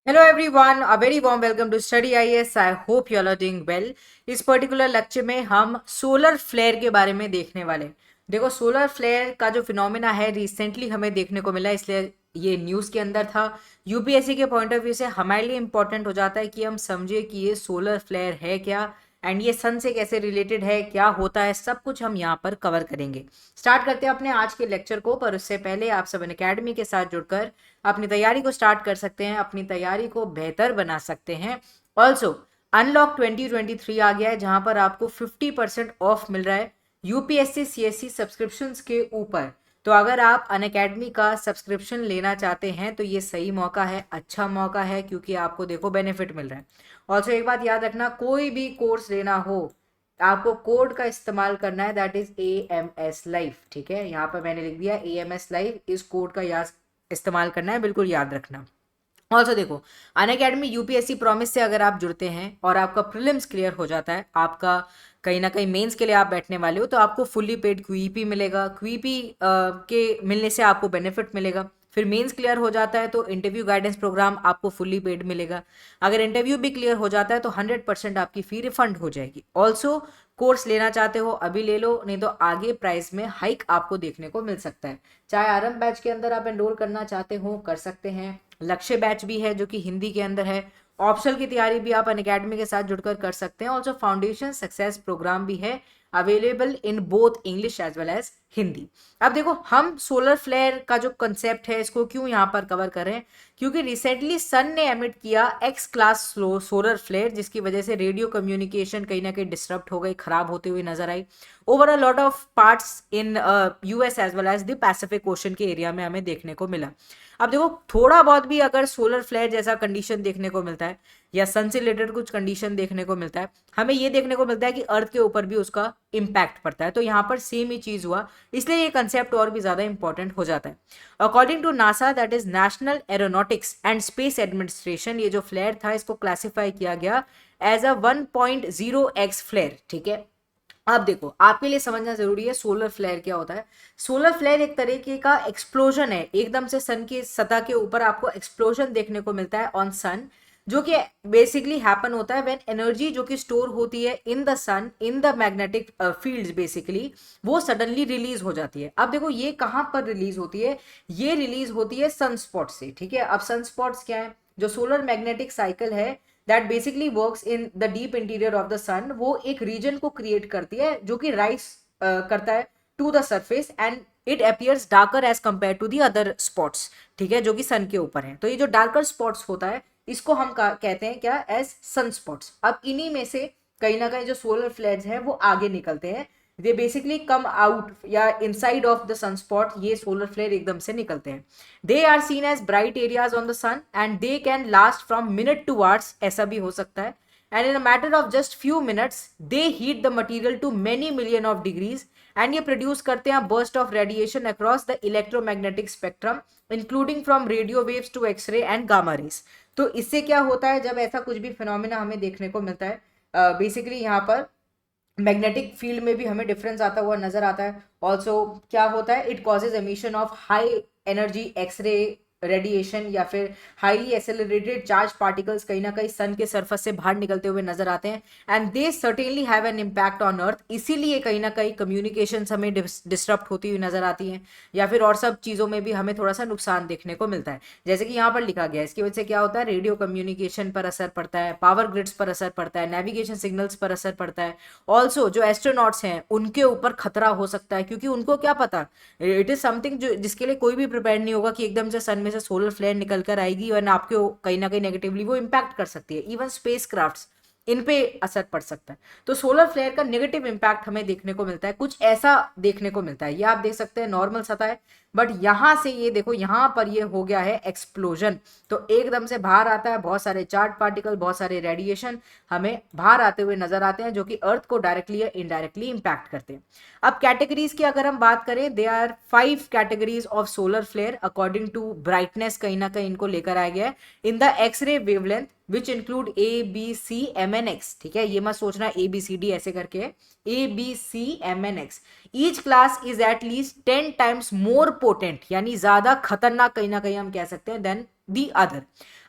Hello everyone, a very warm welcome to Study IAS. I hope you all are doing well. इस particular lecture में हम solar flare के बारे में देखने वाले हैं। देखो सोलर फ्लेयर का जो फिनोमेना है रिसेंटली हमें देखने को मिला, इसलिए ये न्यूज़ के अंदर था। यूपीएससी के पॉइंट ऑफ व्यू से हमारे लिए इंपॉर्टेंट हो जाता है कि हम समझे कि ये सोलर फ्लेयर है क्या एंड ये सन से कैसे रिलेटेड है, क्या होता है, सब कुछ हम यहाँ पर कवर करेंगे। स्टार्ट करते हैं अपने आज के लेक्चर को, पर उससे पहले आप सब अकेडमी के साथ जुड़कर अपनी तैयारी को स्टार्ट कर सकते हैं, अपनी तैयारी को बेहतर बना सकते हैं। ऑल्सो अनलॉक 2023 आ गया है जहां पर आपको 50% ऑफ मिल रहा है यूपीएससी सीएससी सब्सक्रिप्शंस के ऊपर। तो अगर आप अनअकैडमी का सब्सक्रिप्शन लेना चाहते हैं तो ये सही मौका है, अच्छा मौका है, क्योंकि आपको देखो बेनिफिट मिल रहा है। ऑल्सो एक बात याद रखना, कोई भी कोर्स लेना हो आपको कोड का इस्तेमाल करना है, दैट इज AMS लाइव। ठीक है, यहाँ पर मैंने लिख दिया AMS लाइव, इस कोड का याद इस्तेमाल करना है, बिल्कुल याद रखना। ऑल्सो देखो अनअकैडमी यूपीएससी प्रॉमिस से अगर आप जुड़ते हैं और आपका प्रीलिम्स क्लियर हो जाता है, आपका कहीं ना कहीं मेंस के लिए आप बैठने वाले हो, तो आपको फुल्ली पेड क्यूईपी मिलेगा। क्यूईपी के मिलने से आपको बेनिफिट मिलेगा। फिर मेंस क्लियर हो जाता है तो इंटरव्यू गाइडेंस प्रोग्राम आपको फुल्ली पेड मिलेगा। अगर इंटरव्यू भी क्लियर हो जाता है तो 100% आपकी फी रिफंड हो जाएगी। ऑल्सो कोर्स लेना चाहते हो अभी ले लो, नहीं तो आगे प्राइस में हाइक आपको देखने को मिल सकता है। चाहे आरंभ बैच के अंदर आप एनरोल करना चाहते हो कर सकते हैं, लक्ष्य बैच भी है जो कि हिंदी के अंदर है। ऑप्शनल की तैयारी भी आप अनअकैडमी के साथ जुड़कर कर सकते हैं। ऑल्सो फाउंडेशन सक्सेस प्रोग्राम भी है available in both English as well as Hindi. अब देखो हम सोलर फ्लेयर का जो कंसेप्ट है इसको क्यों यहाँ पर कवर कर रहे हैं, क्योंकि रिसेंटली सन ने एमिट किया एक्स क्लास सोलर फ्लेयर, जिसकी वजह से रेडियो कम्युनिकेशन कहीं ना कहीं डिस्टर्ब हो गई, खराब होते हुए नजर आई over a lot of parts in US as well as the Pacific Ocean के एरिया में हमें देखने को मिला। अब देखो थोड़ा बहुत भी अगर सोलर फ्लेयर जैसा कंडीशन देखने को मिलता है या सन से रिलेटेड कुछ कंडीशन देखने को मिलता है, हमें ये देखने को मिलता है कि अर्थ के ऊपर भी उसका इम्पैक्ट पड़ता है। तो यहाँ पर सेम ही चीज हुआ, इसलिए ये कंसेप्ट और भी ज्यादा इंपॉर्टेंट हो जाता है। According to NASA, that is National Aeronautics and Space Administration, ये जो फ्लेयर था इसको क्लासिफाई किया गया एज अ 1.0x फ्लेयर। ठीक है, अब देखो आपके लिए समझना जरूरी है सोलर फ्लेयर क्या होता है। सोलर फ्लेयर एक तरीके का एक्सप्लोजन है, एकदम से सन की सतह के ऊपर आपको एक्सप्लोजन देखने को मिलता है ऑन सन, जो कि बेसिकली हैपन होता है व्हेन एनर्जी जो कि स्टोर होती है in the sun in the magnetic fields, basically वो सडनली रिलीज हो जाती है। अब देखो ये कहां पर रिलीज होती है, ये रिलीज होती है सन स्पॉट से। ठीक है, अब सन स्पॉट्स क्या है, जो सोलर मैग्नेटिक साइकिल है that basically works in the deep interior of the sun, वो एक रीजन को क्रिएट करती है जो कि राइज करता है to the surface and it appears darker as compare to the other spots. ठीक है, जो कि सन के ऊपर है। तो ये जो डार्कर स्पॉट्स होता है इसको हम कहते हैं क्या, एज सन स्पॉट्स। अब इन्हीं में से कहीं ना कहीं जो सोलर फ्लेयर्स हैं वो आगे निकलते हैं, दे बेसिकली कम आउट या inside of the sun spot, ये सोलर फ्लेयर एकदम से निकलते हैं। They are seen as bright areas on the sun and they can last from minute to hours, ऐसा भी हो सकता है। And in a matter of just few minutes they heat the material to many million of degrees and ये produce करते हैं burst of radiation across the electromagnetic spectrum including from radio waves to X-ray and gamma rays. तो इससे क्या होता है, जब ऐसा कुछ भी फिनोमिना हमें देखने को मिलता है, बेसिकली यहाँ पर मैग्नेटिक फील्ड में भी हमें डिफरेंस आता हुआ नजर आता है। ऑल्सो क्या होता है, it causes emission of high energy X-ray radiation या फिर हाईली एक्सेलरेटेड चार्ज पार्टिकल्स कहीं ना कहीं सन के सरफेस से बाहर निकलते हुए नजर आते हैं and they certainly have an impact on earth. इसीलिए कहीं ना कहीं कम्युनिकेशन हमें डिस्टर्ब होती हुई नजर आती हैं या फिर और सब चीज़ों में भी हमें थोड़ा सा नुकसान देखने को मिलता है। जैसे कि यहाँ पर लिखा गया है, इसकी वजह से क्या होता है, रेडियो कम्युनिकेशन पर असर पड़ता है, पावर ग्रिड्स पर असर पड़ता है, नेविगेशन सिग्नल्स पर असर पड़ता है। ऑल्सो जो एस्ट्रोनॉट्स हैं उनके ऊपर खतरा हो सकता है, क्योंकि उनको क्या पता, इट इज समथिंग जो जिसके लिए कोई भी प्रिपेयर नहीं होगा कि एकदम से सन में से सोलर फ्लेयर निकल कर आएगी और आपके कहीं ना कहीं नेगेटिवली वो इम्पैक्ट कर सकती है। इवन स्पेस क्राफ्ट इन पे असर पड़ सकता है। तो सोलर फ्लेयर का नेगेटिव इंपैक्ट हमें देखने को मिलता है, कुछ ऐसा देखने को मिलता है। ये आप देख सकते हैं नॉर्मल सतह है, बट यहां से ये देखो यहां पर ये हो गया है एक्सप्लोजन। तो एकदम से बाहर आता है, बहुत सारे चार्ज पार्टिकल, बहुत सारे रेडिएशन हमें बाहर आते हुए नजर आते हैं, जो कि अर्थ को डायरेक्टली या इनडायरेक्टली इंपैक्ट करते हैं। अब कैटेगरीज की अगर हम बात करें, they are 5 categories of solar flare according to brightness, कहीं ना कहीं इनको लेकर आया गया है in the X-ray wavelength which include ABCMNX। ठीक है, ये मत सोचना ABCD ऐसे करके, ABCMNX। Each class is at least 10 times more potent, यानी ज्यादा खतरनाक कहीं ना कहीं हम कह सकते हैं देन दी अदर।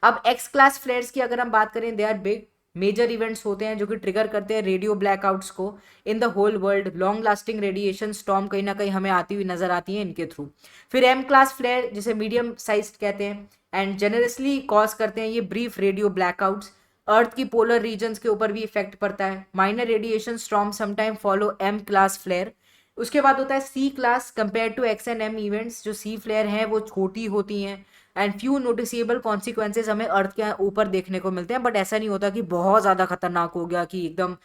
अब एक्स क्लास फ्लेयर्स की अगर हम बात करें, they are big major events होते हैं जो कि ट्रिगर करते हैं रेडियो ब्लैकआउट्स को in the whole world. Long lasting radiation storm कहीं ना कहीं हमें आती हुई नजर आती है इनके थ्रू। फिर एम क्लास फ्लेयर जिसे मीडियम साइज कहते हैं एंड जनरसली कॉज करते हैं ये ब्रीफ रेडियो ब्लैकआउट्स। अर्थ की पोलर रीजन्स के ऊपर भी इफेक्ट पड़ता है। Minor radiation storm sometime follow M class flare. उसके बाद होता है C class. Compare to X and M events जो सी फ्लेयर हैं वो छोटी होती हैं एंड फ्यू नोटिसेबल कॉन्सिक्वेंसेज हमें अर्थ के ऊपर देखने को मिलते हैं, बट ऐसा नहीं होता कि बहुत ज़्यादा खतरनाक हो गया कि एकदम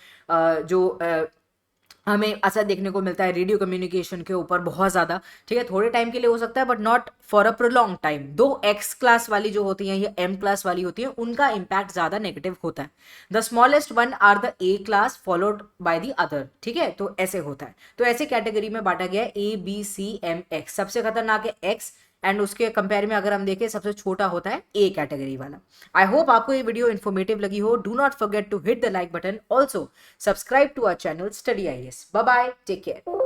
हमें असर देखने को मिलता है रेडियो कम्युनिकेशन के ऊपर बहुत ज़्यादा। ठीक है, थोड़े टाइम के लिए हो सकता है but not for a prolong time. दो एक्स क्लास वाली जो होती हैं या एम क्लास वाली होती है उनका इम्पैक्ट ज़्यादा नेगेटिव होता है। The smallest one are the A class followed by the other. ठीक है, तो ऐसे होता है। तो ऐसे कैटेगरी में बांटा गया है A B C M X. सबसे खतरनाक है एक्स एंड उसके कंपेयर में अगर हम देखें सबसे छोटा होता है ए कैटेगरी वाला। आई होप आपको ये वीडियो इन्फॉर्मेटिव लगी हो। Do not forget to hit the like button, also subscribe to our channel study IAS. Bye bye, take care.